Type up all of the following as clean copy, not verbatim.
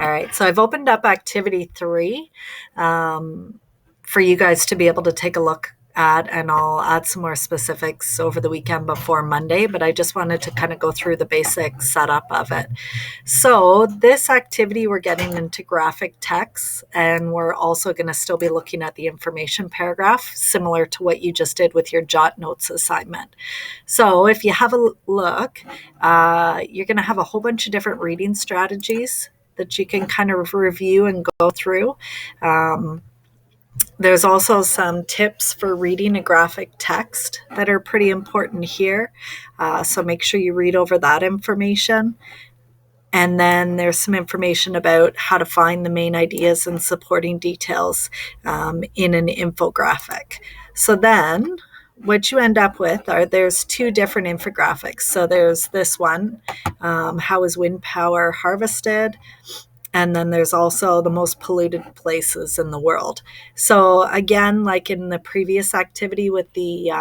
All right, so I've opened up activity 3 for you guys to be able to take a look at, and I'll add some more specifics over the weekend before Monday, but I just wanted to kind of go through the basic setup of it. So this activity, we're getting into graphic text, and we're also going to still be looking at the information paragraph, similar to what you just did with your jot notes assignment. So if you have a look, you're going to have a whole bunch of different reading strategies that you can kind of review and go through. There's also some tips for reading a graphic text that are pretty important here. So make sure you read over that information. And then there's some information about how to find the main ideas and supporting details in an infographic. So then what you end up with there's 2 different infographics. So there's this one, how is wind power harvested? And then there's also the most polluted places in the world. So again, like in the previous activity with the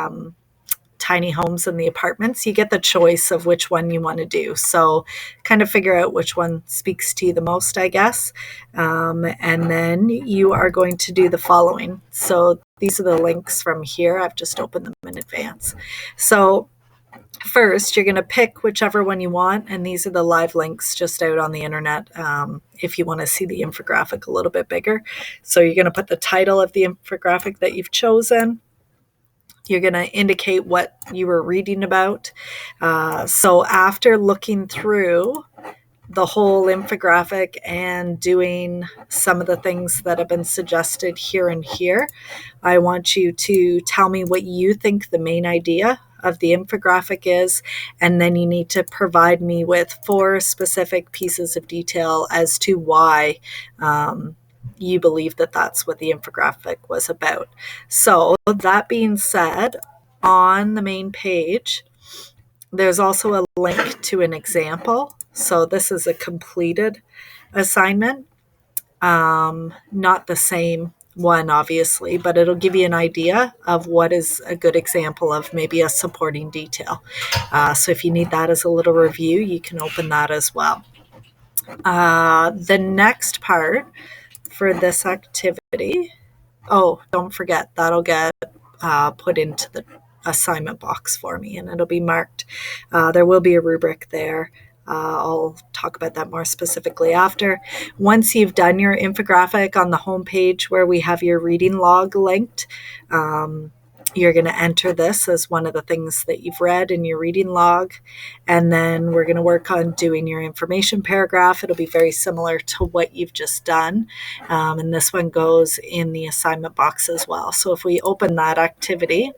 tiny homes and the apartments, you get the choice of which one you want to do. So kind of figure out which one speaks to you the most, I guess. And then you are going to do the following. So these are the links from here. I've just opened them in advance. So first, you're going to pick whichever one you want, and these are the live links just out on the internet if you want to see the infographic a little bit bigger. So you're going to put the title of the infographic that you've chosen. You're going to indicate what you were reading about. So after looking through the whole infographic and doing some of the things that have been suggested here and here, I want you to tell me what you think the main idea of the infographic is, and then you need to provide me with 4 specific pieces of detail as to why you believe that that's what the infographic was about. So that being said, on the main page, there's also a link to an example. So this is a completed assignment, not the same one, obviously, but it'll give you an idea of what is a good example of maybe a supporting detail. So if you need that as a little review, you can open that as well. The next part for this activity, don't forget, that'll get put into the assignment box for me, and it'll be marked. There will be a rubric there. I'll talk about that more specifically after. Once you've done your infographic on the home page where we have your reading log linked, you're going to enter this as one of the things that you've read in your reading log. And then we're going to work on doing your information paragraph. It'll be very similar to what you've just done. And this one goes in the assignment box as well. So if we open that activity,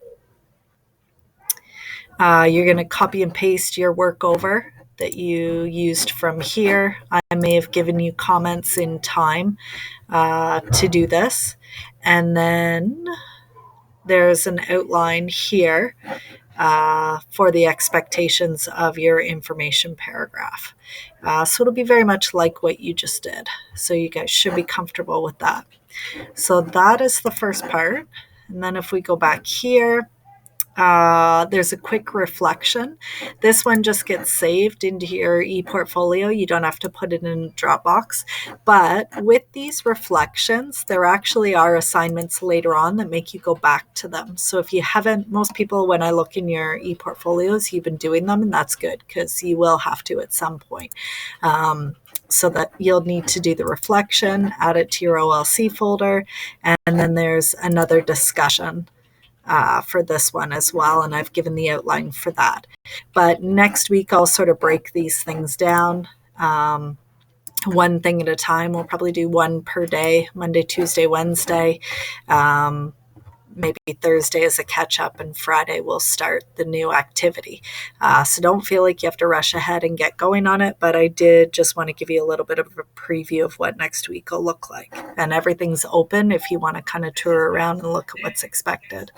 you're going to copy and paste your work over that you used from here. I may have given you comments in time to do this. And then there's an outline here for the expectations of your information paragraph. So it'll be very much like what you just did. So you guys should be comfortable with that. So that is the first part. And then if we go back here, there's a quick reflection. This one just gets saved into your e-portfolio. You don't have to put it in Dropbox. But with these reflections, there actually are assignments later on that make you go back to them. So if you haven't, most people, when I look in your e-portfolios, you've been doing them, and that's good because you will have to at some point. So that you'll need to do the reflection, add it to your OLC folder, and then there's another discussion for this one as well, and I've given the outline for that. But next week I'll sort of break these things down one thing at a time. We'll probably do one per day, Monday, Tuesday, Wednesday. Maybe Thursday is a catch-up, and Friday we'll start the new activity. So don't feel like you have to rush ahead and get going on it, but I did just want to give you a little bit of a preview of what next week will look like. And everything's open if you want to kind of tour around and look at what's expected.